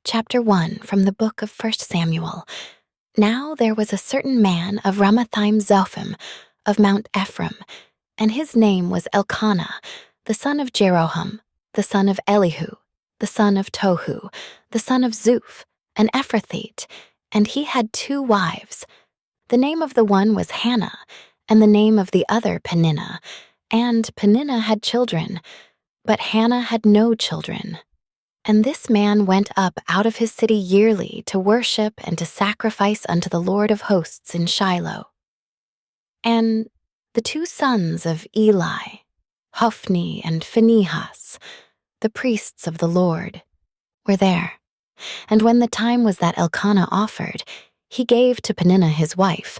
Chapter 1 from the book of 1 Samuel. Now there was a certain man of Ramathaim Zophim, of Mount Ephraim, and his name was Elkanah, the son of Jeroham, the son of Elihu, the son of Tohu, the son of Zuph, an Ephrathite, and he had 2 wives. The name of the one was Hannah, and the name of the other Peninnah, and Peninnah had children, but Hannah had no children. And this man went up out of his city yearly to worship and to sacrifice unto the Lord of hosts in Shiloh. And the 2 sons of Eli, Hophni and Phinehas, the priests of the Lord, were there. And when the time was that Elkanah offered, he gave to Peninnah his wife,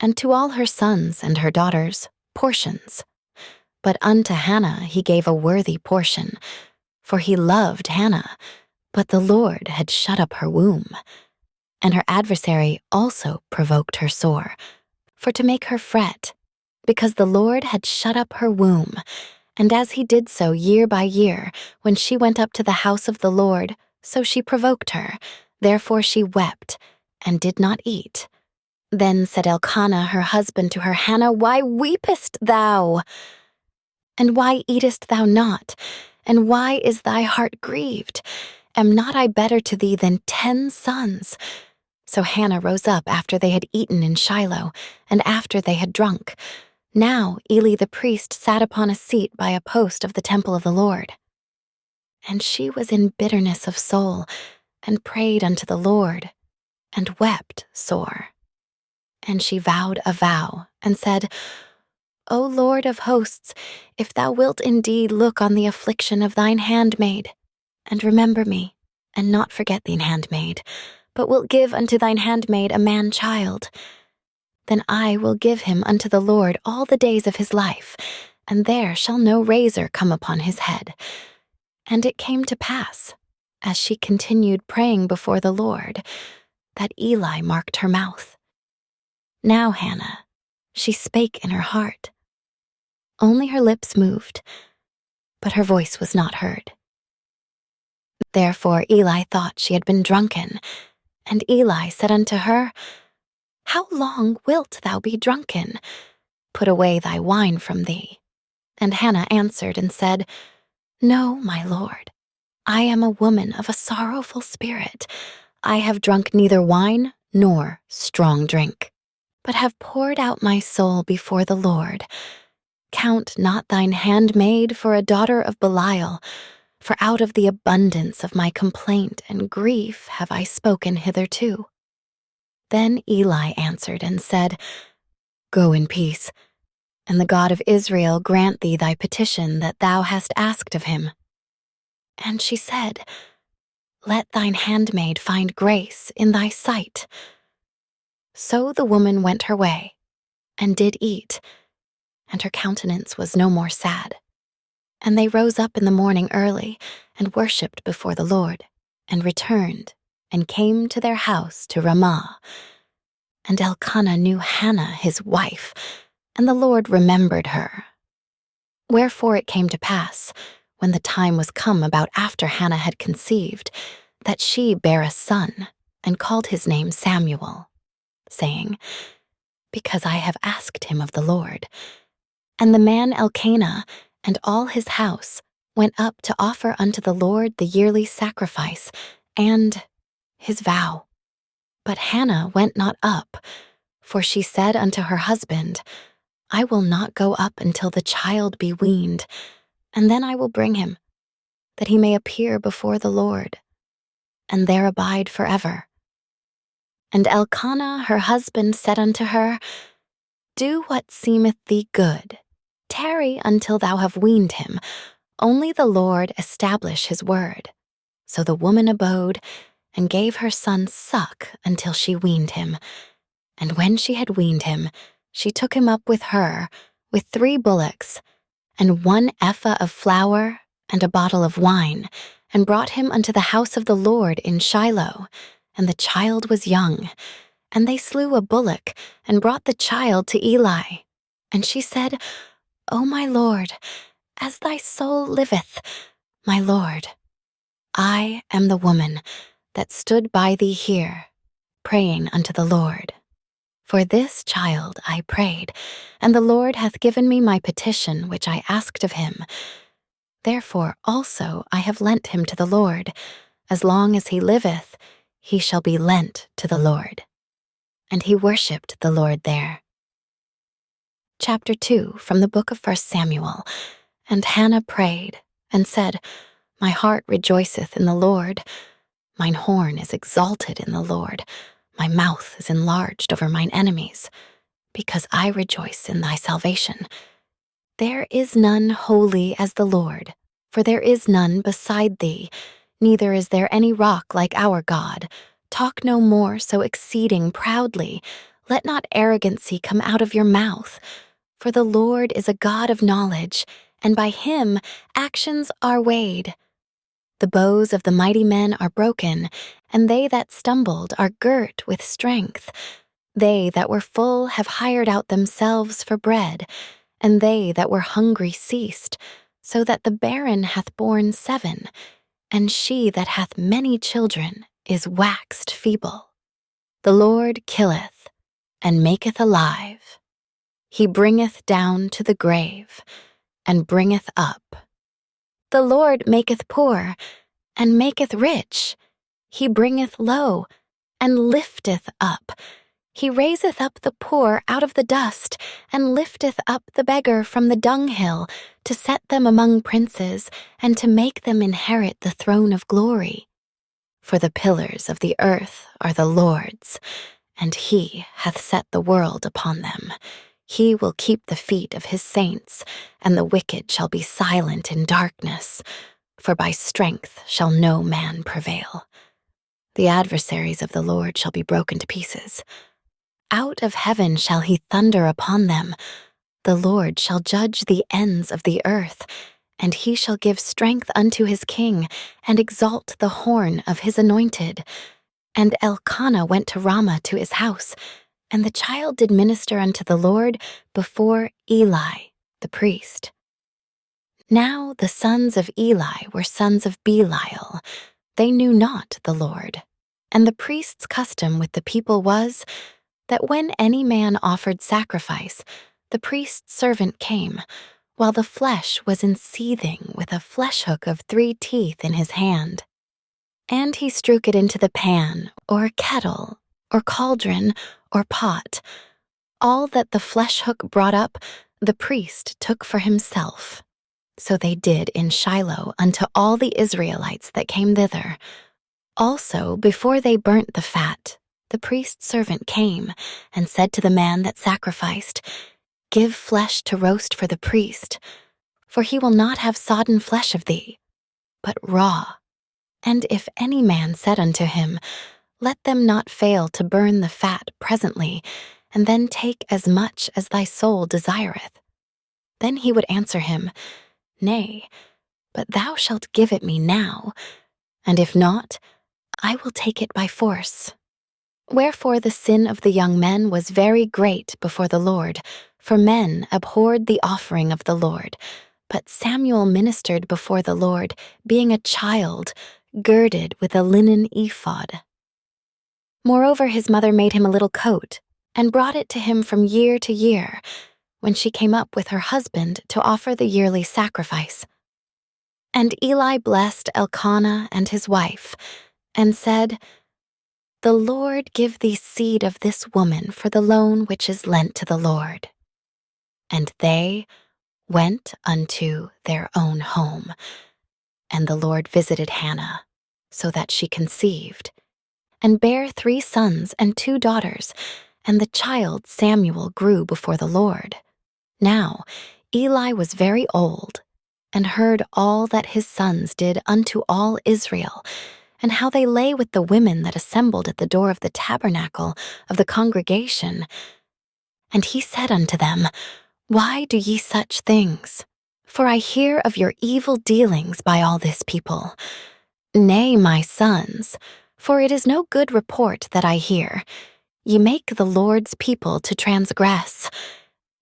and to all her sons and her daughters, portions. But unto Hannah he gave a worthy portion, for he loved Hannah, but the Lord had shut up her womb. And her adversary also provoked her sore, for to make her fret, because the Lord had shut up her womb. And as he did so year by year, when she went up to the house of the Lord, so she provoked her. Therefore she wept, and did not eat. Then said Elkanah her husband to her, Hannah, why weepest thou? And why eatest thou not? And why is thy heart grieved? Am not I better to thee than 10 sons? So Hannah rose up after they had eaten in Shiloh, and after they had drunk. Now Eli the priest sat upon a seat by a post of the temple of the Lord. And she was in bitterness of soul, and prayed unto the Lord, and wept sore. And she vowed a vow, and said, O Lord of hosts, if thou wilt indeed look on the affliction of thine handmaid, and remember me, and not forget thine handmaid, but wilt give unto thine handmaid a man-child, then I will give him unto the Lord all the days of his life, and there shall no razor come upon his head. And it came to pass, as she continued praying before the Lord, that Eli marked her mouth. Now Hannah, she spake in her heart. Only her lips moved, but her voice was not heard. Therefore Eli thought she had been drunken, and Eli said unto her, How long wilt thou be drunken? Put away thy wine from thee. And Hannah answered and said, No, my lord, I am a woman of a sorrowful spirit. I have drunk neither wine nor strong drink, but have poured out my soul before the Lord. Count not thine handmaid for a daughter of Belial, for out of the abundance of my complaint and grief have I spoken hitherto. Then Eli answered and said, Go in peace, and the God of Israel grant thee thy petition that thou hast asked of him. And she said, Let thine handmaid find grace in thy sight. So the woman went her way, and did eat, and her countenance was no more sad. And they rose up in the morning early, and worshipped before the Lord, and returned, and came to their house to Ramah. And Elkanah knew Hannah his wife, and the Lord remembered her. Wherefore it came to pass, when the time was come about after Hannah had conceived, that she bare a son, and called his name Samuel, saying, Because I have asked him of the Lord. And the man Elkanah and all his house went up to offer unto the Lord the yearly sacrifice, and his vow. But Hannah went not up, for she said unto her husband, I will not go up until the child be weaned, and then I will bring him, that he may appear before the Lord, and there abide forever. And Elkanah her husband said unto her, Do what seemeth thee good. Tarry until thou have weaned him. Only the Lord establish his word. So the woman abode, and gave her son suck until she weaned him. And when she had weaned him, she took him up with her, with 3 bullocks, and 1 ephah of flour, and a bottle of wine, and brought him unto the house of the Lord in Shiloh. And the child was young. And they slew a bullock, and brought the child to Eli. And she said, O my Lord, as thy soul liveth, my Lord, I am the woman, that stood by thee here, praying unto the Lord. For this child I prayed, and the Lord hath given me my petition which I asked of him. Therefore also I have lent him to the Lord. As long as he liveth, he shall be lent to the Lord. And he worshipped the Lord there. Chapter 2 from the book of 1 Samuel. And Hannah prayed, and said, My heart rejoiceth in the Lord. Mine horn is exalted in the Lord. My mouth is enlarged over mine enemies, because I rejoice in thy salvation. There is none holy as the Lord, for there is none beside thee, neither is there any rock like our God. Talk no more so exceeding proudly. Let not arrogancy come out of your mouth. For the Lord is a God of knowledge, and by him actions are weighed. The bows of the mighty men are broken, and they that stumbled are girt with strength. They that were full have hired out themselves for bread, and they that were hungry ceased, so that the barren hath borne 7, and she that hath many children is waxed feeble. The Lord killeth, and maketh alive. He bringeth down to the grave, and bringeth up. The Lord maketh poor, and maketh rich. He bringeth low, and lifteth up. He raiseth up the poor out of the dust, and lifteth up the beggar from the dunghill, to set them among princes, and to make them inherit the throne of glory. For the pillars of the earth are the Lord's, and he hath set the world upon them. He will keep the feet of his saints, and the wicked shall be silent in darkness, for by strength shall no man prevail. The adversaries of the Lord shall be broken to pieces. Out of heaven shall he thunder upon them. The Lord shall judge the ends of the earth, and he shall give strength unto his king, and exalt the horn of his anointed. And Elkanah went to Ramah to his house, and the child did minister unto the Lord before Eli the priest. Now the sons of Eli were sons of Belial. They knew not the Lord. And the priest's custom with the people was, that when any man offered sacrifice, the priest's servant came, while the flesh was in seething with a flesh hook of 3 teeth in his hand. And he strook it into the pan, or kettle, or cauldron, or pot. All that the flesh hook brought up, the priest took for himself. So they did in Shiloh unto all the Israelites that came thither. Also, before they burnt the fat, the priest's servant came, and said to the man that sacrificed, Give flesh to roast for the priest, for he will not have sodden flesh of thee, but raw. And if any man said unto him, Let them not fail to burn the fat presently, and then take as much as thy soul desireth. Then he would answer him, Nay, but thou shalt give it me now, and if not, I will take it by force. Wherefore the sin of the young men was very great before the Lord, for men abhorred the offering of the Lord. But Samuel ministered before the Lord, being a child, girded with a linen ephod. Moreover, his mother made him a little coat, and brought it to him from year to year, when she came up with her husband to offer the yearly sacrifice. And Eli blessed Elkanah and his wife, and said, The Lord give thee seed of this woman for the loan which is lent to the Lord. And they went unto their own home. And the Lord visited Hannah, so that she conceived, and bare 3 sons and 2 daughters, and the child Samuel grew before the Lord. Now Eli was very old, and heard all that his sons did unto all Israel, and how they lay with the women that assembled at the door of the tabernacle of the congregation. And he said unto them, Why do ye such things? For I hear of your evil dealings by all this people. Nay, my sons, for it is no good report that I hear. Ye make the Lord's people to transgress.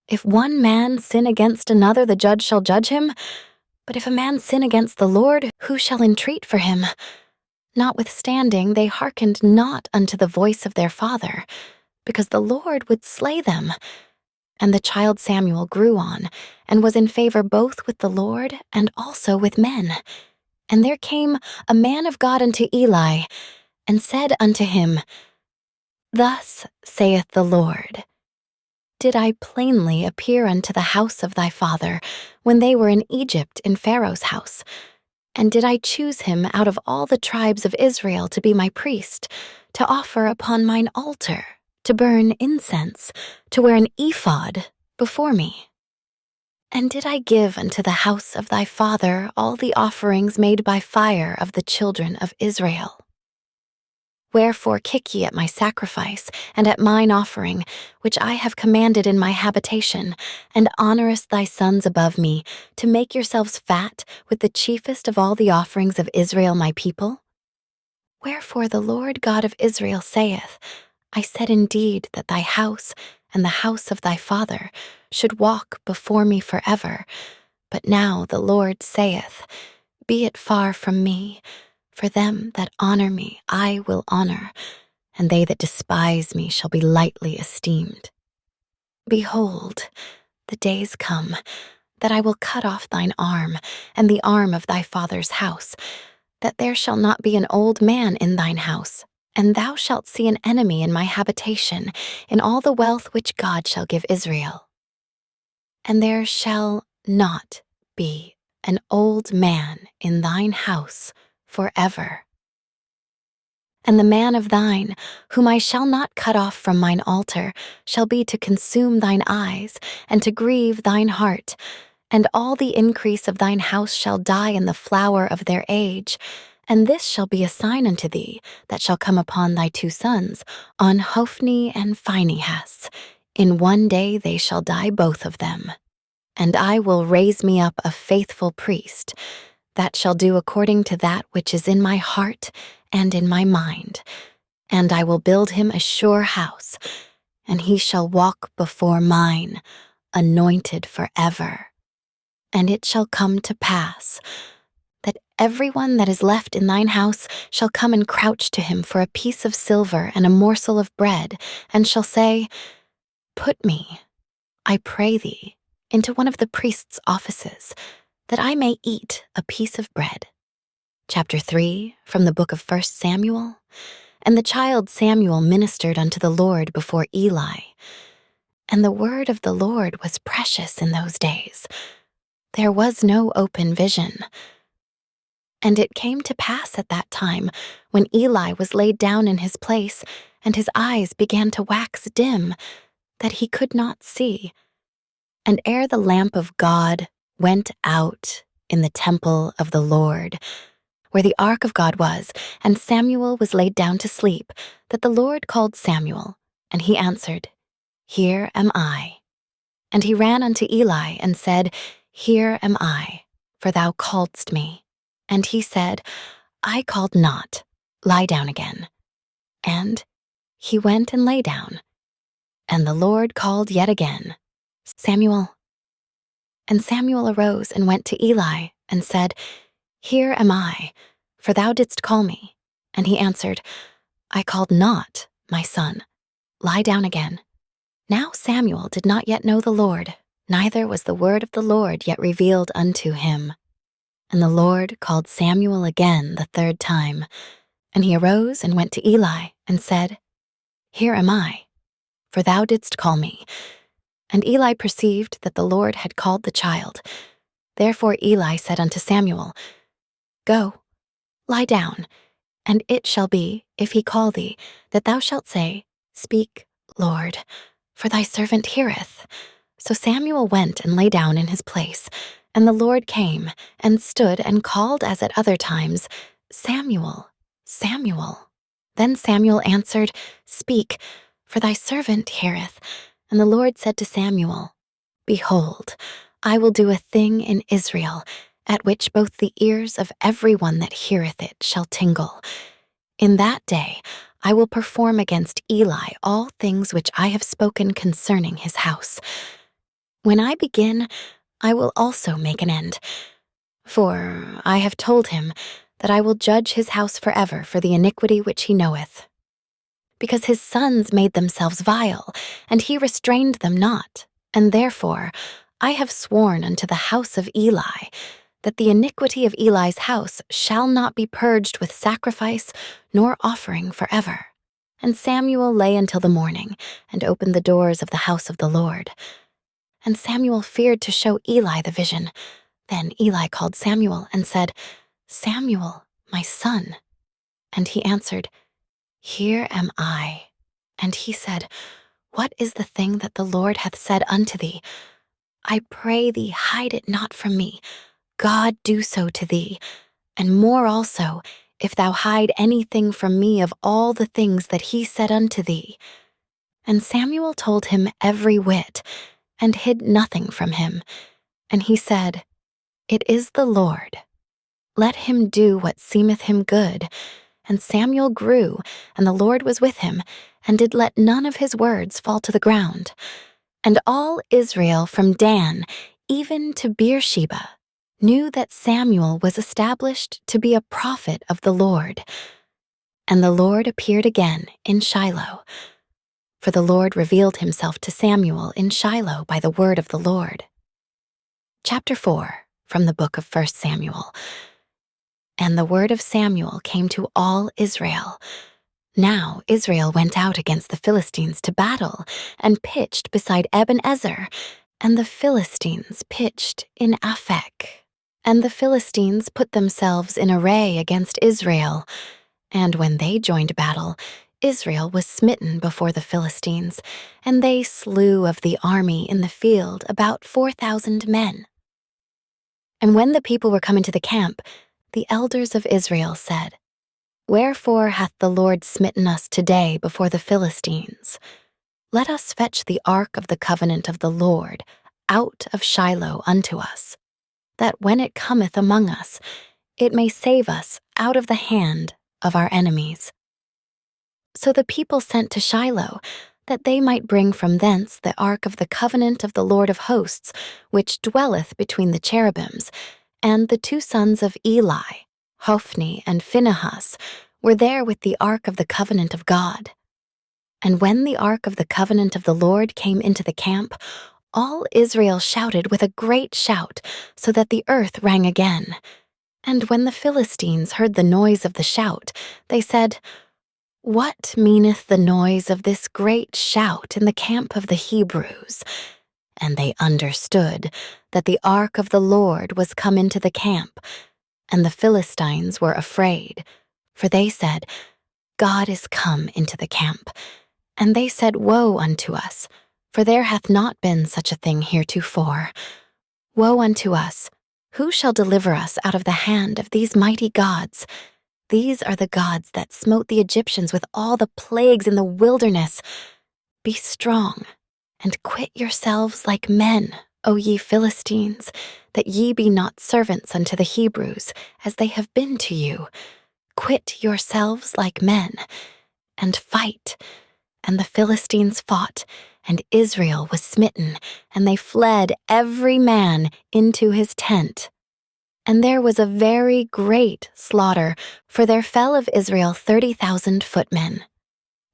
If one man sin against another, the judge shall judge him. But if a man sin against the Lord, who shall entreat for him? Notwithstanding, they hearkened not unto the voice of their father, because the Lord would slay them. And the child Samuel grew on, and was in favor both with the Lord and also with men. And there came a man of God unto Eli, and said unto him, Thus saith the Lord, Did I plainly appear unto the house of thy father, when they were in Egypt in Pharaoh's house? And did I choose him out of all the tribes of Israel to be my priest, to offer upon mine altar, to burn incense, to wear an ephod before me? And did I give unto the house of thy father all the offerings made by fire of the children of Israel? Wherefore kick ye at my sacrifice, and at mine offering, which I have commanded in my habitation, and honorest thy sons above me, to make yourselves fat with the chiefest of all the offerings of Israel my people? Wherefore the Lord God of Israel saith, I said indeed that thy house and the house of thy father should walk before me forever. But now the Lord saith, Be it far from me, for them that honor me I will honor, and they that despise me shall be lightly esteemed. Behold, the days come, that I will cut off thine arm, and the arm of thy father's house, that there shall not be an old man in thine house, and thou shalt see an enemy in my habitation, in all the wealth which God shall give Israel. And there shall not be an old man in thine house forever. And the man of thine, whom I shall not cut off from mine altar, shall be to consume thine eyes, and to grieve thine heart, and all the increase of thine house shall die in the flower of their age. And this shall be a sign unto thee, that shall come upon thy two sons, on Hophni and Phinehas. In one day they shall die both of them. And I will raise me up a faithful priest, that shall do according to that which is in my heart and in my mind. And I will build him a sure house, and he shall walk before mine, anointed forever. And it shall come to pass, that everyone that is left in thine house shall come and crouch to him for a piece of silver and a morsel of bread, and shall say, Put me, I pray thee, into one of the priest's offices, that I may eat a piece of bread. Chapter 3, from the book of 1 Samuel. And the child Samuel ministered unto the Lord before Eli. And the word of the Lord was precious in those days. There was no open vision. And it came to pass at that time, when Eli was laid down in his place, and his eyes began to wax dim, that he could not see. And ere the lamp of God went out in the temple of the Lord, where the ark of God was, and Samuel was laid down to sleep, that the Lord called Samuel, and he answered, Here am I. And he ran unto Eli and said, Here am I, for thou calledst me. And he said, I called not, lie down again. And he went and lay down. And the Lord called yet again, Samuel. And Samuel arose and went to Eli and said, Here am I, for thou didst call me. And he answered, I called not, my son, lie down again. Now Samuel did not yet know the Lord, neither was the word of the Lord yet revealed unto him. And the Lord called Samuel again the third time. And he arose and went to Eli and said, Here am I, for thou didst call me. And Eli perceived that the Lord had called the child. Therefore Eli said unto Samuel, Go, lie down, and it shall be, if he call thee, that thou shalt say, Speak, Lord, for thy servant heareth. So Samuel went and lay down in his place, and the Lord came and stood and called as at other times, Samuel, Samuel. Then Samuel answered, Speak, for thy servant heareth. And the Lord said to Samuel, Behold, I will do a thing in Israel, at which both the ears of every one that heareth it shall tingle. In that day I will perform against Eli all things which I have spoken concerning his house. When I begin, I will also make an end. For I have told him that I will judge his house forever for the iniquity which he knoweth. Because his sons made themselves vile, and he restrained them not, and therefore I have sworn unto the house of Eli, that the iniquity of Eli's house shall not be purged with sacrifice nor offering forever. And Samuel lay until the morning, and opened the doors of the house of the Lord. And Samuel feared to show Eli the vision. Then Eli called Samuel and said, Samuel, my son. And he answered, Here am I. And he said, What is the thing that the Lord hath said unto thee? I pray thee, hide it not from me. God do so to thee, and more also, if thou hide anything from me of all the things that he said unto thee. And Samuel told him every whit, and hid nothing from him. And he said, It is the Lord. Let him do what seemeth him good. And Samuel grew, and the Lord was with him, and did let none of his words fall to the ground. And all Israel from Dan, even to Beersheba, knew that Samuel was established to be a prophet of the Lord. And the Lord appeared again in Shiloh. For the Lord revealed himself to Samuel in Shiloh by the word of the Lord. Chapter 4, from the book of 1 Samuel. And the word of Samuel came to all Israel. Now Israel went out against the Philistines to battle, and pitched beside Ebenezer, and the Philistines pitched in Aphek. And the Philistines put themselves in array against Israel. And when they joined battle, Israel was smitten before the Philistines, and they slew of the army in the field about 4,000 men. And when the people were come into the camp, the elders of Israel said, Wherefore hath the Lord smitten us today before the Philistines? Let us fetch the ark of the covenant of the Lord out of Shiloh unto us, that when it cometh among us, it may save us out of the hand of our enemies. So the people sent to Shiloh, that they might bring from thence the ark of the covenant of the Lord of hosts, which dwelleth between the cherubims, and the two sons of Eli, Hophni and Phinehas, were there with the ark of the covenant of God. And when the ark of the covenant of the Lord came into the camp, all Israel shouted with a great shout, so that the earth rang again. And when the Philistines heard the noise of the shout, they said, What meaneth the noise of this great shout in the camp of the Hebrews? And they understood that the ark of the Lord was come into the camp, and the Philistines were afraid, for they said, God is come into the camp. And they said, Woe unto us, for there hath not been such a thing heretofore. Woe unto us! Who shall deliver us out of the hand of these mighty gods? These are the gods that smote the Egyptians with all the plagues in the wilderness. Be strong, and quit yourselves like men, O ye Philistines, that ye be not servants unto the Hebrews, as they have been to you. Quit yourselves like men, and fight. And the Philistines fought, and Israel was smitten, and they fled every man into his tent. And there was a very great slaughter, for there fell of Israel 30,000 footmen.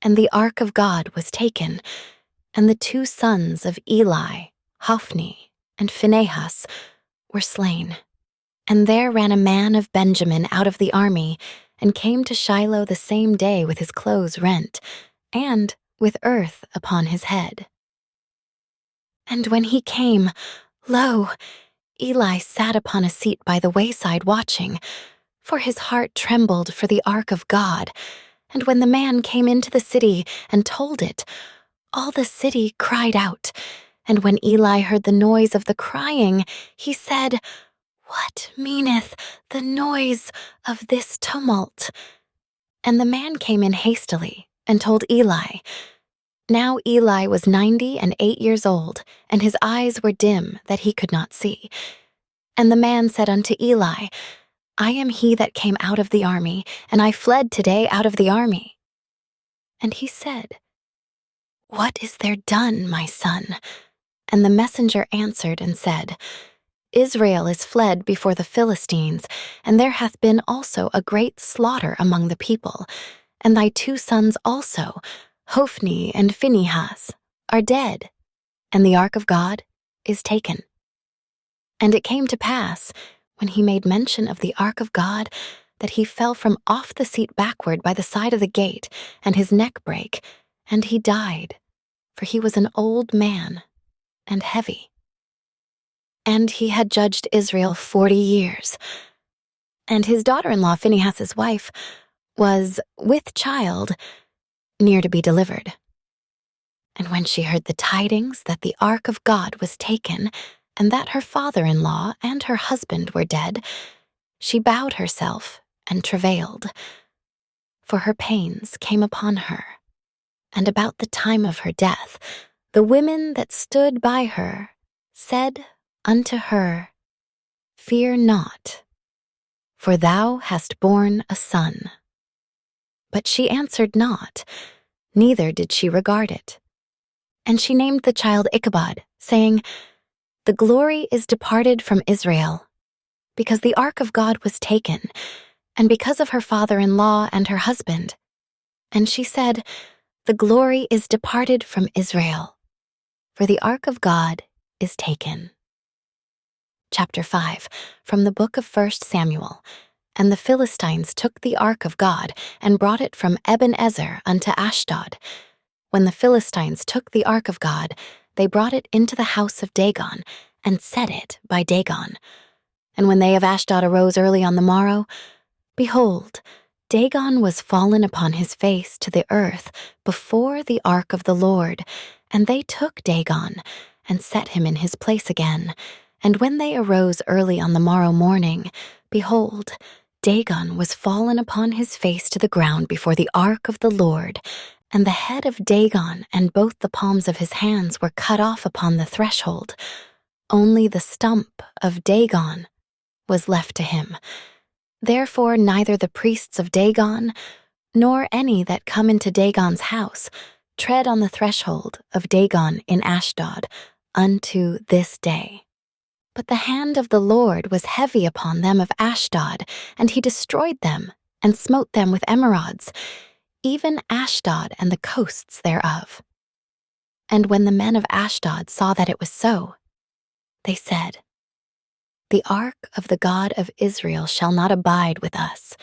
And the ark of God was taken, and the two sons of Eli, Hophni and Phinehas, were slain. And there ran a man of Benjamin out of the army, and came to Shiloh the same day with his clothes rent, and with earth upon his head. And when he came, lo, Eli sat upon a seat by the wayside watching, for his heart trembled for the ark of God. And when the man came into the city and told it, all the city cried out. And when Eli heard the noise of the crying, he said, What meaneth the noise of this tumult? And the man came in hastily and told Eli. Now Eli was 98 years old, and his eyes were dim that he could not see. And the man said unto Eli, I am he that came out of the army, and I fled today out of the army. And he said, What is there done, my son? And the messenger answered and said, Israel is fled before the Philistines, and there hath been also a great slaughter among the people. And thy 2 sons also, Hophni and Phinehas, are dead, and the ark of God is taken. And it came to pass, when he made mention of the ark of God, that he fell from off the seat backward by the side of the gate, and his neck brake, and he died, for he was an old man and heavy. And he had judged Israel 40 years. And his daughter-in-law, Phinehas's wife, was with child, near to be delivered. And when she heard the tidings that the ark of God was taken, and that her father-in-law and her husband were dead, she bowed herself and travailed. For her pains came upon her. And about the time of her death, the women that stood by her said unto her, Fear not, for thou hast borne a son. But she answered not, neither did she regard it. And she named the child Ichabod, saying, The glory is departed from Israel, because the ark of God was taken, and because of her father-in-law and her husband. And she said, The glory is departed from Israel, for the ark of God is taken. Chapter 5, from the book of 1 Samuel. And the Philistines took the ark of God, and brought it from Ebenezer unto Ashdod. When the Philistines took the ark of God, they brought it into the house of Dagon, and set it by Dagon. And when they of Ashdod arose early on the morrow, behold, Dagon was fallen upon his face to the earth before the ark of the Lord, and they took Dagon, and set him in his place again. And when they arose early on the morrow morning, behold, Dagon was fallen upon his face to the ground before the ark of the Lord, and the head of Dagon and both the palms of his hands were cut off upon the threshold. Only the stump of Dagon was left to him. Therefore neither the priests of Dagon, nor any that come into Dagon's house, tread on the threshold of Dagon in Ashdod unto this day. But the hand of the Lord was heavy upon them of Ashdod, and he destroyed them, and smote them with emerods, even Ashdod and the coasts thereof. And when the men of Ashdod saw that it was so, they said, The ark of the God of Israel shall not abide with us,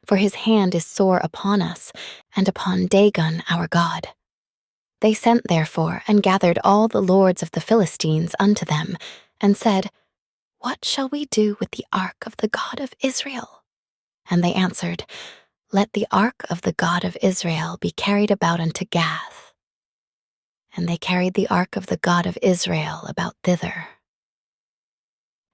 for his hand is sore upon us, and upon Dagon our God. They sent therefore, and gathered all the lords of the Philistines unto them, and said, What shall we do with the ark of the God of Israel? And they answered, Let the ark of the God of Israel be carried about unto Gath. And they carried the ark of the God of Israel about thither.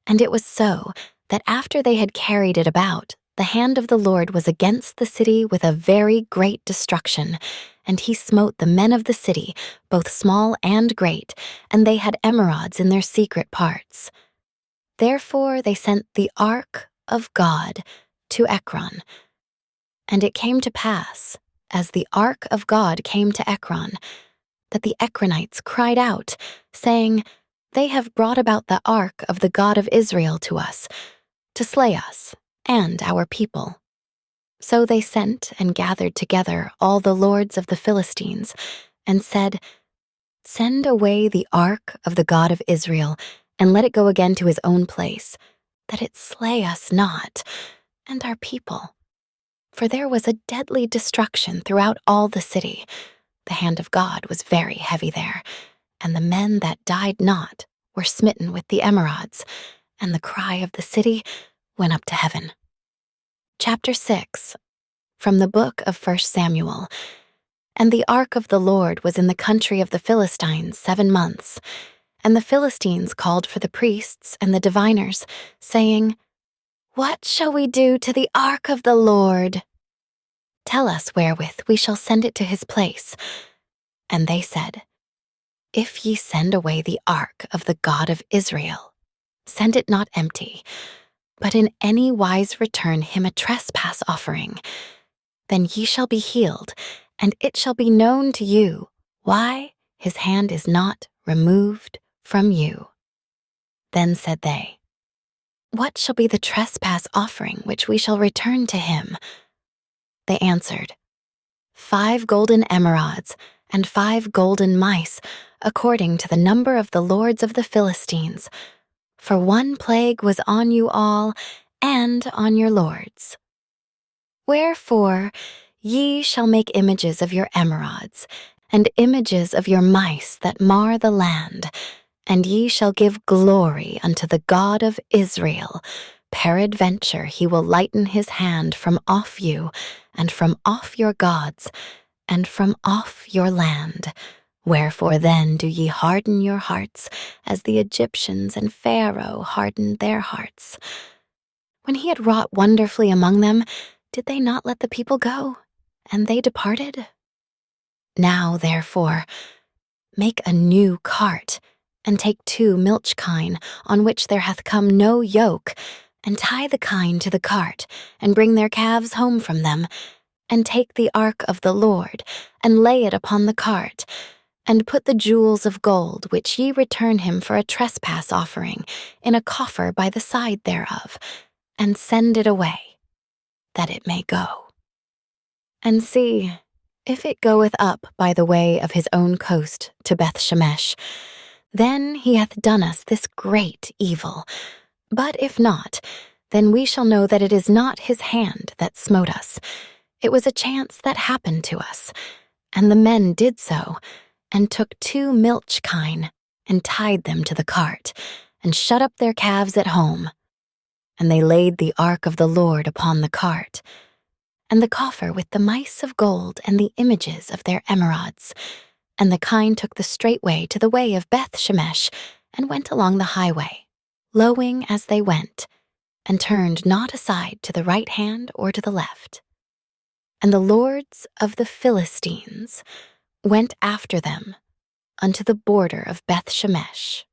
And it was so, that after they had carried it about, the hand of the Lord was against the city with a very great destruction, and he smote the men of the city, both small and great, and they had emerods in their secret parts. Therefore they sent the ark of God to Ekron. And it came to pass, as the ark of God came to Ekron, that the Ekronites cried out, saying, They have brought about the ark of the God of Israel to us, to slay us and our people. So they sent and gathered together all the lords of the Philistines, and said, Send away the ark of the God of Israel, and let it go again to his own place, that it slay us not, and our people. For there was a deadly destruction throughout all the city. The hand of God was very heavy there, and the men that died not were smitten with the emerods, and the cry of the city went up to heaven. Chapter 6, from the book of 1 Samuel. And the ark of the Lord was in the country of the Philistines 7 months. And the Philistines called for the priests and the diviners, saying, What shall we do to the ark of the Lord? Tell us wherewith we shall send it to his place. And they said, If ye send away the ark of the God of Israel, send it not empty, but in any wise return him a trespass offering. Then ye shall be healed, and it shall be known to you why his hand is not removed from you. Then said they, "What shall be the trespass offering which we shall return to him?" They answered, 5 golden emerods and 5 golden mice, according to the number of the lords of the Philistines. For one plague was on you all and on your lords. Wherefore ye shall make images of your emerods, and images of your mice that mar the land, and ye shall give glory unto the God of Israel. Peradventure he will lighten his hand from off you, and from off your gods, and from off your land. Wherefore then do ye harden your hearts, as the Egyptians and Pharaoh hardened their hearts? When he had wrought wonderfully among them, did they not let the people go? And they departed? Now, therefore, make a new cart, and take 2 milch kine, on which there hath come no yoke, and tie the kine to the cart, and bring their calves home from them, and take the ark of the Lord, and lay it upon the cart, and put the jewels of gold, which ye return him for a trespass offering, in a coffer by the side thereof, and send it away, that it may go. And see, if it goeth up by the way of his own coast to Beth-shemesh, then he hath done us this great evil. But if not, then we shall know that it is not his hand that smote us. It was a chance that happened to us. And the men did so, and took 2 milch kine, and tied them to the cart, and shut up their calves at home. And they laid the ark of the Lord upon the cart, and the coffer with the mice of gold and the images of their emerods. And the kine took the straight way to the way of Beth-shemesh, and went along the highway, lowing as they went, and turned not aside to the right hand or to the left. And the lords of the Philistines went after them unto the border of Beth-shemesh.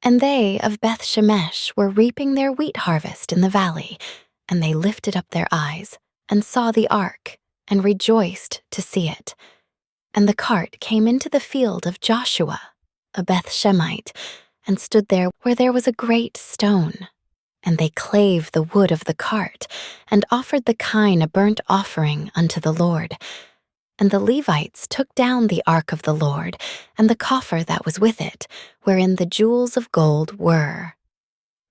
And they of Beth-shemesh were reaping their wheat harvest in the valley, and they lifted up their eyes, and saw the ark, and rejoiced to see it. And the cart came into the field of Joshua, a Beth-shemite, and stood there where there was a great stone. And they clave the wood of the cart, and offered the kine a burnt offering unto the Lord. And the Levites took down the ark of the Lord, and the coffer that was with it, wherein the jewels of gold were,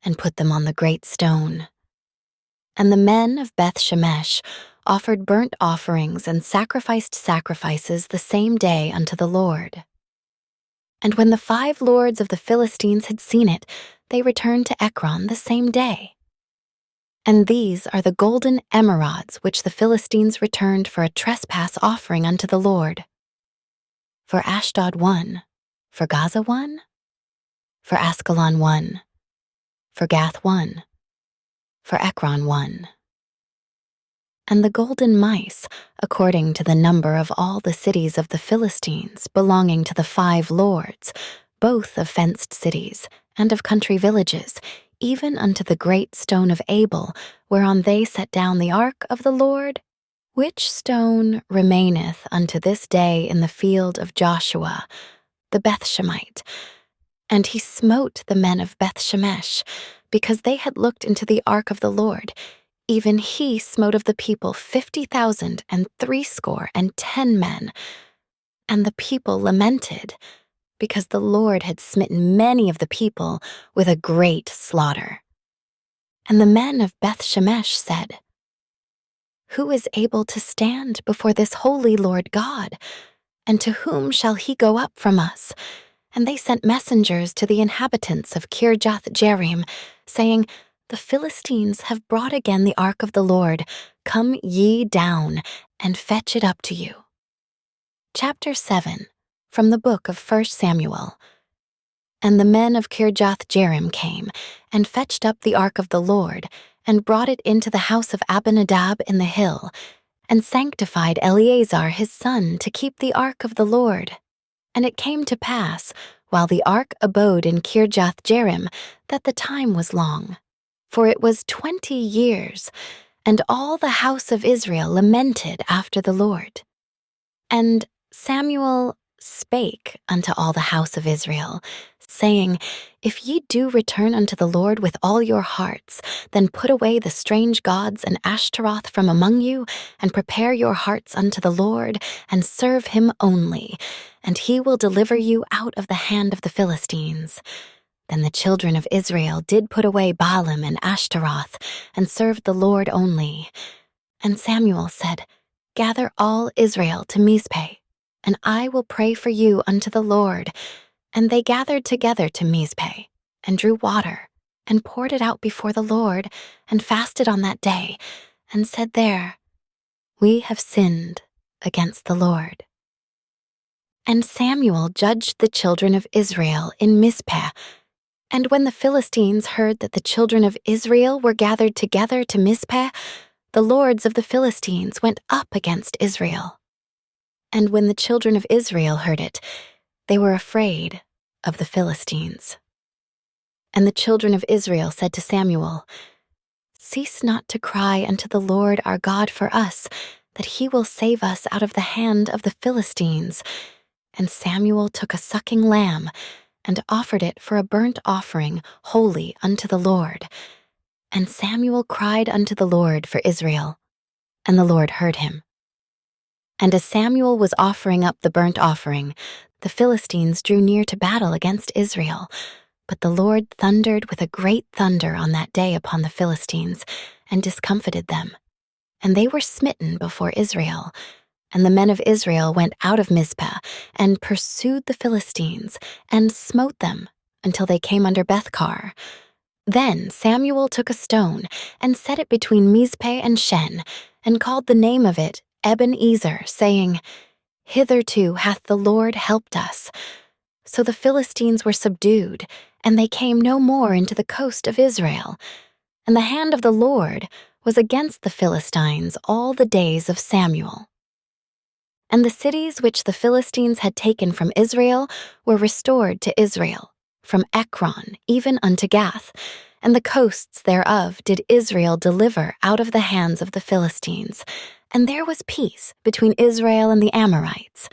and put them on the great stone. And the men of Beth-shemesh offered burnt offerings and sacrificed sacrifices the same day unto the Lord. And when the 5 lords of the Philistines had seen it, they returned to Ekron the same day. And these are the golden emerods which the Philistines returned for a trespass offering unto the Lord. For Ashdod 1, for Gaza 1, for Askelon 1, for Gath 1, for Ekron 1. And the golden mice, according to the number of all the cities of the Philistines belonging to the 5 lords, both of fenced cities and of country villages, even unto the great stone of Abel, whereon they set down the ark of the Lord, which stone remaineth unto this day in the field of Joshua, the Beth-shemite. And he smote the men of Beth-shemesh, because they had looked into the ark of the Lord. Even he smote of the people 50,000 and 70 men. And the people lamented, because the Lord had smitten many of the people with a great slaughter. And the men of Beth-shemesh said, Who is able to stand before this holy Lord God? And to whom shall he go up from us? And they sent messengers to the inhabitants of Kirjath-jearim, saying, The Philistines have brought again the ark of the Lord. Come ye down, and fetch it up to you. Chapter 7, from the book of 1 Samuel. And the men of Kirjath-jearim came, and fetched up the ark of the Lord, and brought it into the house of Abinadab in the hill, and sanctified Eleazar his son to keep the ark of the Lord. And it came to pass, while the ark abode in Kirjath-jearim, that the time was long. For it was 20 years, and all the house of Israel lamented after the Lord. And Samuel spake unto all the house of Israel, saying, If ye do return unto the Lord with all your hearts, then put away the strange gods and Ashtaroth from among you, and prepare your hearts unto the Lord, and serve him only, and he will deliver you out of the hand of the Philistines. Then the children of Israel did put away Baalim and Ashtaroth, and served the Lord only. And Samuel said, Gather all Israel to Mizpeh, and I will pray for you unto the Lord. And they gathered together to Mizpeh, and drew water, and poured it out before the Lord, and fasted on that day, and said there, We have sinned against the Lord. And Samuel judged the children of Israel in Mizpeh. And when the Philistines heard that the children of Israel were gathered together to Mizpeh, the lords of the Philistines went up against Israel. And when the children of Israel heard it, they were afraid of the Philistines. And the children of Israel said to Samuel, Cease not to cry unto the Lord our God for us, that he will save us out of the hand of the Philistines. And Samuel took a sucking lamb, and offered it for a burnt offering holy unto the Lord. And Samuel cried unto the Lord for Israel, and the Lord heard him. And as Samuel was offering up the burnt offering, the Philistines drew near to battle against Israel. But the Lord thundered with a great thunder on that day upon the Philistines, and discomfited them. And they were smitten before Israel. And the men of Israel went out of Mizpeh, and pursued the Philistines, and smote them, until they came under Bethkar. Then Samuel took a stone, and set it between Mizpeh and Shen, and called the name of it Ebenezer, saying, Hitherto hath the Lord helped us. So the Philistines were subdued, and they came no more into the coast of Israel. And the hand of the Lord was against the Philistines all the days of Samuel. And the cities which the Philistines had taken from Israel were restored to Israel, from Ekron even unto Gath, and the coasts thereof did Israel deliver out of the hands of the Philistines. And there was peace between Israel and the Amorites.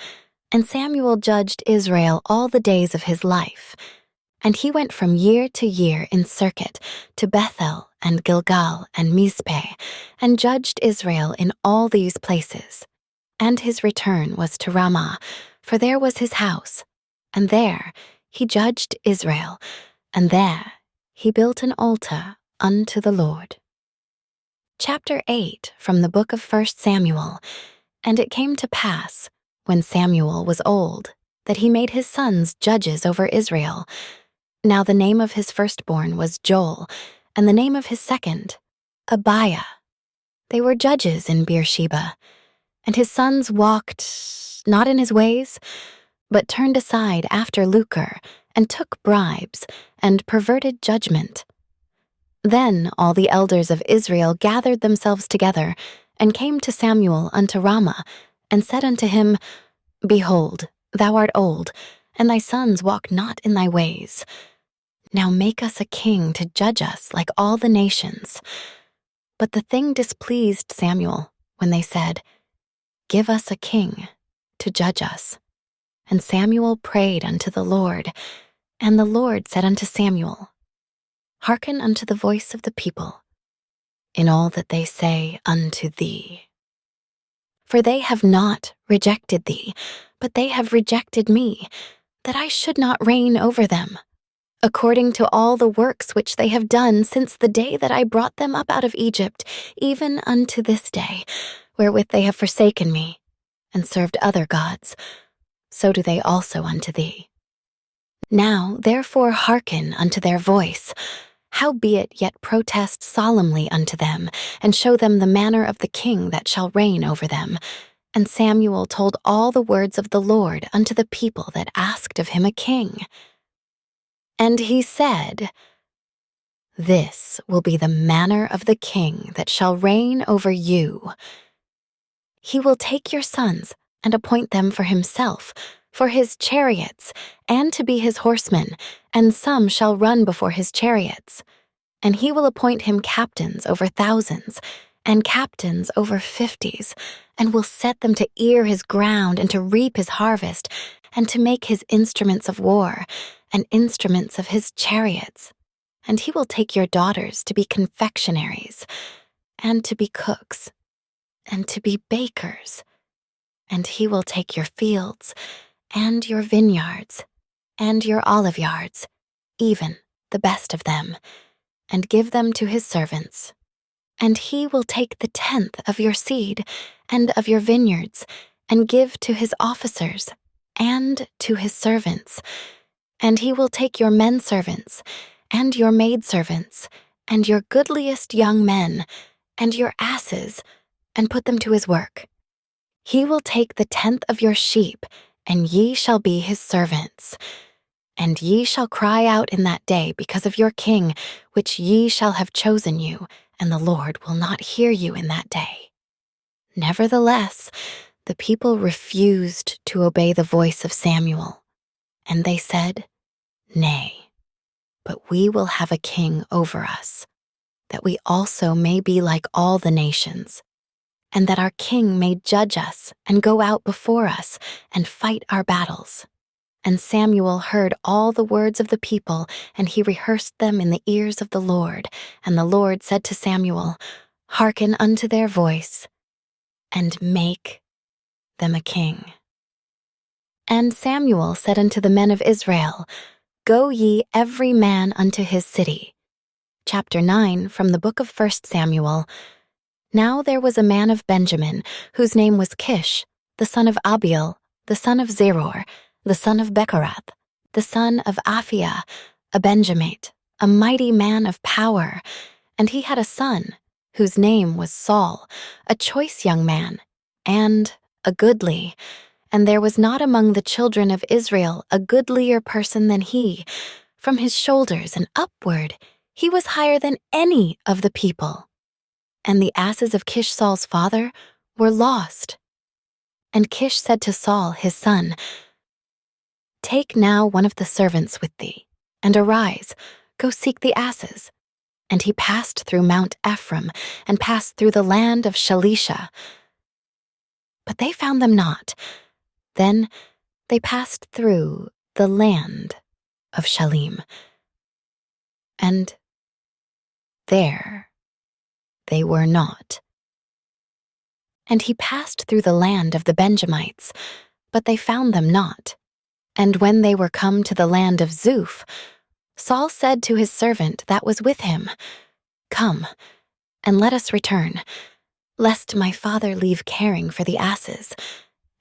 And Samuel judged Israel all the days of his life. And he went from year to year in circuit to Bethel and Gilgal and Mizpeh, and judged Israel in all these places. And his return was to Ramah, for there was his house. And there he judged Israel, and there he built an altar unto the Lord. Chapter 8 from the book of 1 Samuel. And it came to pass, when Samuel was old, that he made his sons judges over Israel. Now the name of his firstborn was Joel, and the name of his second, Abiah. They were judges in Beersheba. And his sons walked not in his ways, but turned aside after lucre, and took bribes, and perverted judgment. Then all the elders of Israel gathered themselves together, and came to Samuel unto Ramah, and said unto him, Behold, thou art old, and thy sons walk not in thy ways. Now make us a king to judge us like all the nations. But the thing displeased Samuel, when they said, Give us a king to judge us. And Samuel prayed unto the Lord, and the Lord said unto Samuel, Hearken unto the voice of the people, in all that they say unto thee. For they have not rejected thee, but they have rejected me, that I should not reign over them, according to all the works which they have done since the day that I brought them up out of Egypt, even unto this day, wherewith they have forsaken me, and served other gods, so do they also unto thee. Now therefore hearken unto their voice, howbeit yet protest solemnly unto them, and show them the manner of the king that shall reign over them. And Samuel told all the words of the Lord unto the people that asked of him a king. And he said, This will be the manner of the king that shall reign over you. He will take your sons and appoint them for himself, for his chariots, and to be his horsemen, and some shall run before his chariots. And he will appoint him captains over thousands, and captains over 50s, and will set them to ear his ground and to reap his harvest, and to make his instruments of war, and instruments of his chariots. And he will take your daughters to be confectionaries, and to be cooks, and to be bakers. And he will take your fields, and your vineyards, and your olive yards, even the best of them, and give them to his servants. And he will take the 10th of your seed and of your vineyards, and give to his officers and to his servants. And he will take your menservants and your maidservants and your goodliest young men and your asses, and put them to his work. He will take the 10th of your sheep, and ye shall be his servants. And ye shall cry out in that day because of your king, which ye shall have chosen you, and the Lord will not hear you in that day. Nevertheless, the people refused to obey the voice of Samuel, and they said, Nay, but we will have a king over us, that we also may be like all the nations, and that our king may judge us and go out before us and fight our battles. And Samuel heard all the words of the people, and he rehearsed them in the ears of the Lord. And the Lord said to Samuel, Hearken unto their voice, and make them a king. And Samuel said unto the men of Israel, Go ye every man unto his city. Chapter 9 from the book of 1 Samuel. Now there was a man of Benjamin, whose name was Kish, the son of Abiel, the son of Zeror, the son of Bechorath, the son of Aphiah, a Benjamite, a mighty man of power. And he had a son, whose name was Saul, a choice young man, and a goodly. And there was not among the children of Israel a goodlier person than he. From his shoulders and upward, he was higher than any of the people. And the asses of Kish Saul's father were lost. And Kish said to Saul his son, Take now one of the servants with thee, and arise, go seek the asses. And he passed through Mount Ephraim, and passed through the land of Shalisha. But they found them not. Then they passed through the land of Shalim. And there they were not. And he passed through the land of the Benjamites, but they found them not. And when they were come to the land of Zuph, Saul said to his servant that was with him, Come, and let us return, lest my father leave caring for the asses,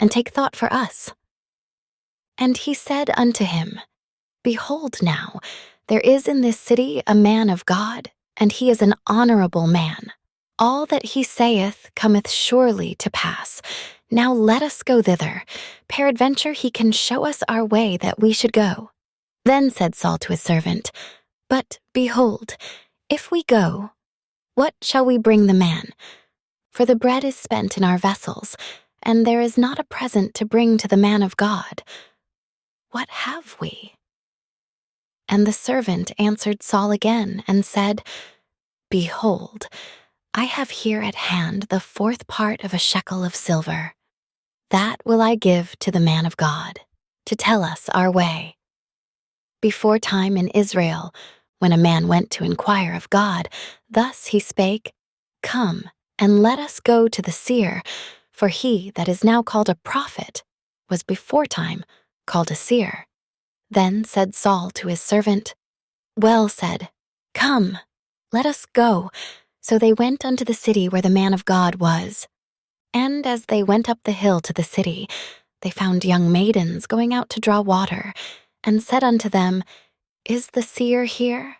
and take thought for us. And he said unto him, Behold now, there is in this city a man of God, and he is an honorable man. All that he saith cometh surely to pass. Now let us go thither. Peradventure he can show us our way that we should go. Then said Saul to his servant, But behold, if we go, what shall we bring the man? For the bread is spent in our vessels, and there is not a present to bring to the man of God. What have we? And the servant answered Saul again and said, Behold, I have here at hand the 4th part of a shekel of silver. That will I give to the man of God, to tell us our way. Before time in Israel, when a man went to inquire of God, thus he spake, Come, and let us go to the seer, for he that is now called a prophet was before time called a seer. Then said Saul to his servant, Well said, Come, let us go. So they went unto the city where the man of God was. And as they went up the hill to the city, they found young maidens going out to draw water, and said unto them, Is the seer here?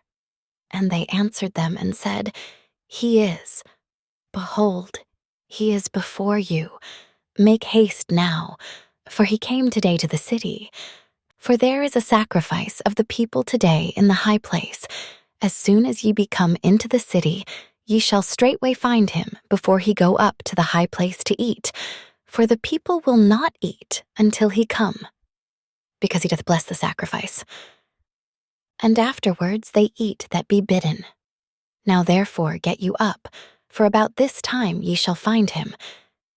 And they answered them and said, He is. Behold, he is before you. Make haste now, for he came today to the city. For there is a sacrifice of the people today in the high place. As soon as ye be come into the city, ye shall straightway find him before he go up to the high place to eat. For the people will not eat until he come, because he doth bless the sacrifice. And afterwards they eat that be bidden. Now therefore get you up, for about this time ye shall find him.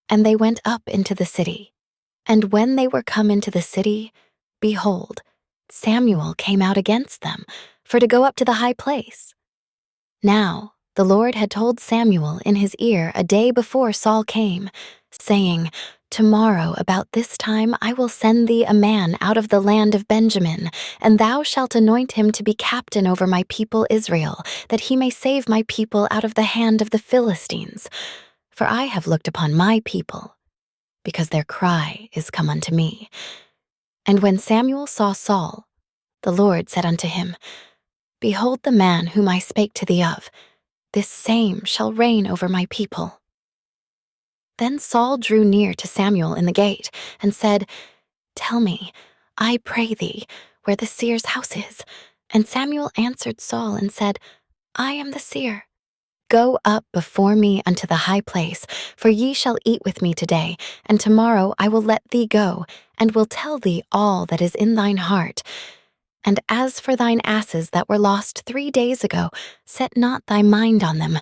And they went up into the city. And when they were come into the city, behold, Samuel came out against them, for to go up to the high place. Now the Lord had told Samuel in his ear a day before Saul came, saying, Tomorrow about this time I will send thee a man out of the land of Benjamin, and thou shalt anoint him to be captain over my people Israel, that he may save my people out of the hand of the Philistines. For I have looked upon my people, because their cry is come unto me. And when Samuel saw Saul, the Lord said unto him, Behold the man whom I spake to thee of, this same shall reign over my people. Then Saul drew near to Samuel in the gate, and said, Tell me, I pray thee, where the seer's house is. And Samuel answered Saul and said, I am the seer. Go up before me unto the high place, for ye shall eat with me today, and tomorrow I will let thee go, and will tell thee all that is in thine heart. And as for thine asses that were lost 3 days ago, set not thy mind on them,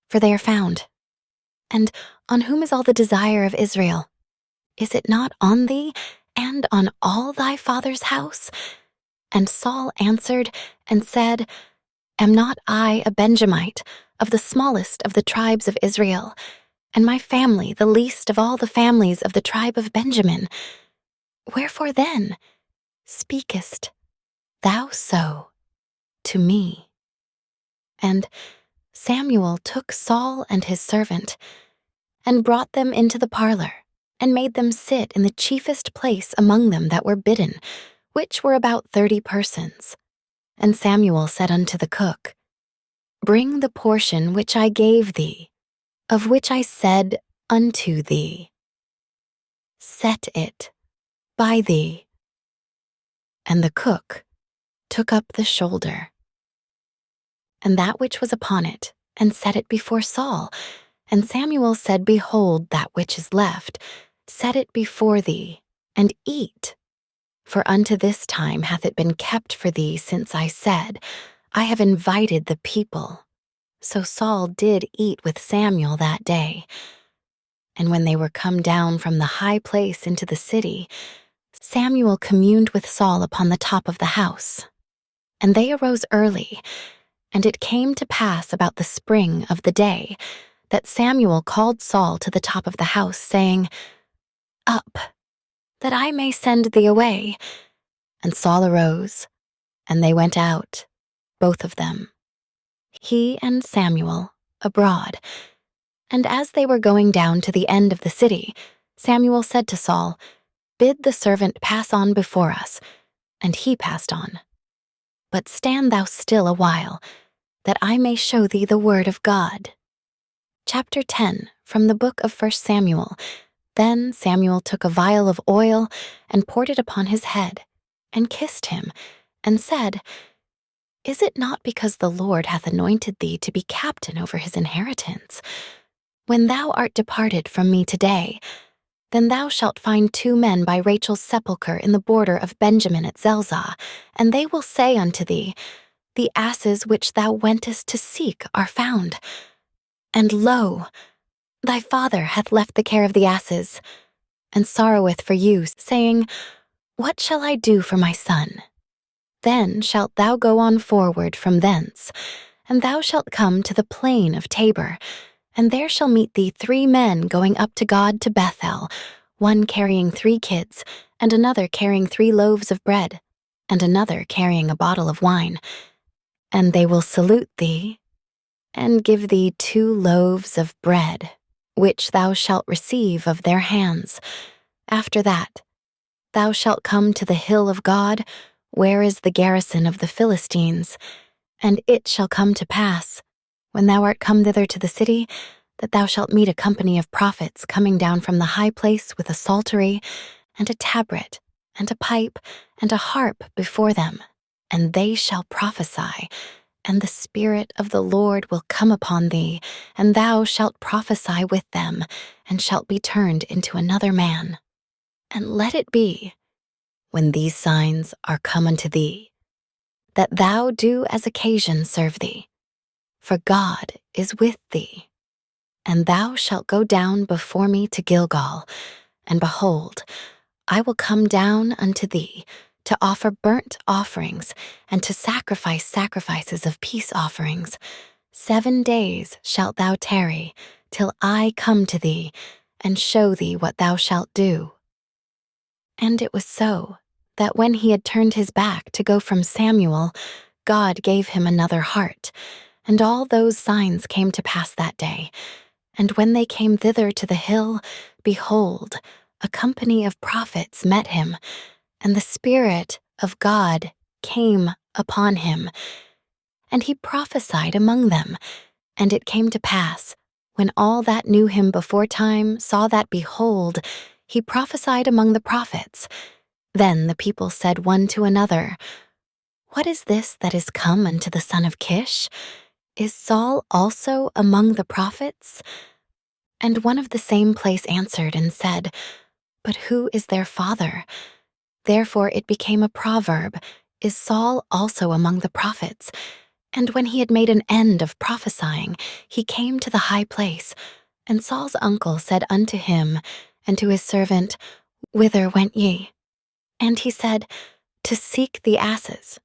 for they are found. And on whom is all the desire of Israel? Is it not on thee, and on all thy father's house? And Saul answered and said, Am not I a Benjamite, of the smallest of the tribes of Israel, and my family the least of all the families of the tribe of Benjamin? Wherefore then speakest thou so to me? And Samuel took Saul and his servant, and brought them into the parlor, and made them sit in the chiefest place among them that were bidden, which were about 30 persons. And Samuel said unto the cook, Bring the portion which I gave thee, of which I said unto thee, Set it by thee. And the cook took up the shoulder, and that which was upon it, and set it before Saul. And Samuel said, Behold, that which is left, set it before thee, and eat. For unto this time hath it been kept for thee, since I said, I have invited the people. So Saul did eat with Samuel that day. And when they were come down from the high place into the city, Samuel communed with Saul upon the top of the house. And they arose early, and it came to pass about the spring of the day, that Samuel called Saul to the top of the house, saying, Up, that I may send thee away. And Saul arose, and they went out, both of them, he and Samuel, abroad. And as they were going down to the end of the city, Samuel said to Saul, Bid the servant pass on before us. And he passed on. But stand thou still a while, that I may show thee the word of God. Chapter 10, from the book of 1 Samuel. Then Samuel took a vial of oil and poured it upon his head, and kissed him, and said, Is it not because the Lord hath anointed thee to be captain over his inheritance? When thou art departed from me today, then thou shalt find 2 men by Rachel's sepulchre in the border of Benjamin at Zelzah, and they will say unto thee, The asses which thou wentest to seek are found. And lo, thy father hath left the care of the asses, and sorroweth for you, saying, What shall I do for my son? Then shalt thou go on forward from thence, and thou shalt come to the plain of Tabor, and there shall meet thee 3 men going up to God to Bethel, one carrying 3 kids, and another carrying 3 loaves of bread, and another carrying a bottle of wine. And they will salute thee, and give thee 2 loaves of bread, which thou shalt receive of their hands. After that, thou shalt come to the hill of God, where is the garrison of the Philistines. And it shall come to pass, when thou art come thither to the city, that thou shalt meet a company of prophets coming down from the high place with a psaltery, and a tabret, and a pipe, and a harp before them, and they shall prophesy. And the Spirit of the Lord will come upon thee, and thou shalt prophesy with them, and shalt be turned into another man. And let it be, when these signs are come unto thee, that thou do as occasion serve thee, for God is with thee. And thou shalt go down before me to Gilgal, and behold, I will come down unto thee to offer burnt offerings and to sacrifice sacrifices of peace offerings. 7 days shalt thou tarry, till I come to thee and show thee what thou shalt do. And it was so, that when he had turned his back to go from Samuel, God gave him another heart, and all those signs came to pass that day. And when they came thither to the hill, behold, a company of prophets met him, and the Spirit of God came upon him. And he prophesied among them. And it came to pass, when all that knew him beforetime saw that, behold, he prophesied among the prophets. Then the people said one to another, What is this that is come unto the son of Kish? Is Saul also among the prophets? And one of the same place answered and said, But who is their father? Therefore it became a proverb, Is Saul also among the prophets? And when he had made an end of prophesying, he came to the high place. And Saul's uncle said unto him and to his servant, Whither went ye? And he said, To seek the asses.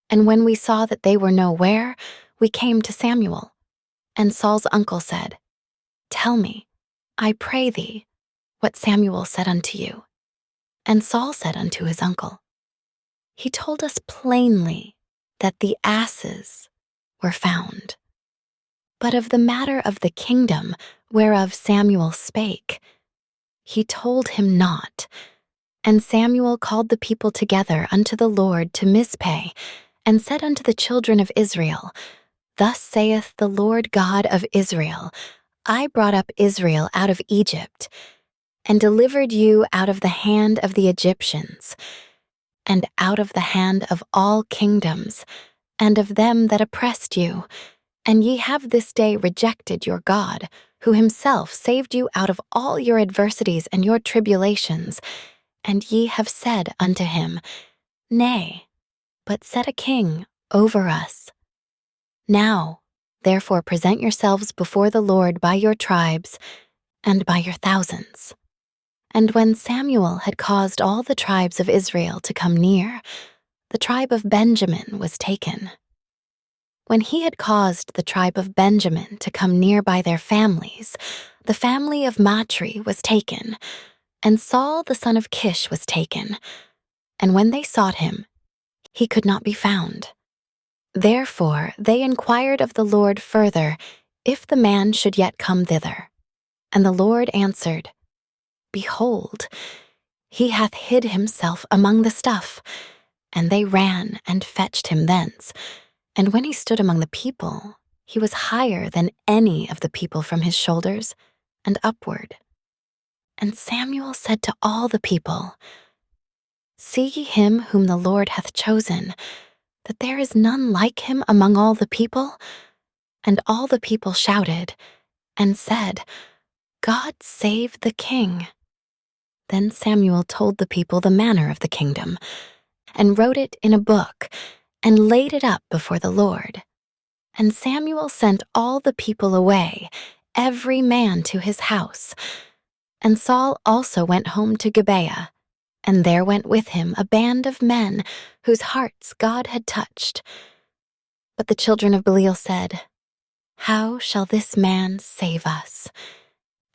And when we saw that they were nowhere, we came to Samuel. And Saul's uncle said, Tell me, I pray thee, what Samuel said unto you. And Saul said unto his uncle, He told us plainly that the asses were found. But of the matter of the kingdom whereof Samuel spake, he told him not. And Samuel called the people together unto the Lord to Mizpeh, and said unto the children of Israel, Thus saith the Lord God of Israel, I brought up Israel out of Egypt, and delivered you out of the hand of the Egyptians, and out of the hand of all kingdoms, and of them that oppressed you. And ye have this day rejected your God, who himself saved you out of all your adversities and your tribulations. And ye have said unto him, Nay, but set a king over us. Now, therefore present yourselves before the Lord by your tribes and by your thousands. And when Samuel had caused all the tribes of Israel to come near, the tribe of Benjamin was taken. When he had caused the tribe of Benjamin to come near by their families, the family of Matri was taken, and Saul the son of Kish was taken. And when they sought him, he could not be found. Therefore they inquired of the Lord further, if the man should yet come thither. And the Lord answered, Behold, he hath hid himself among the stuff. And they ran and fetched him thence. And when he stood among the people, he was higher than any of the people from his shoulders and upward. And Samuel said to all the people, See ye him whom the Lord hath chosen, that there is none like him among all the people? And all the people shouted and said, God save the king. Then Samuel told the people the manner of the kingdom, and wrote it in a book, and laid it up before the Lord. And Samuel sent all the people away, every man to his house. And Saul also went home to Gibeah, and there went with him a band of men whose hearts God had touched. But the children of Belial said, How shall this man save us?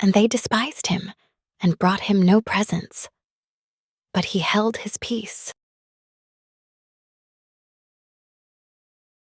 And they despised him, and brought him no presents. But he held his peace.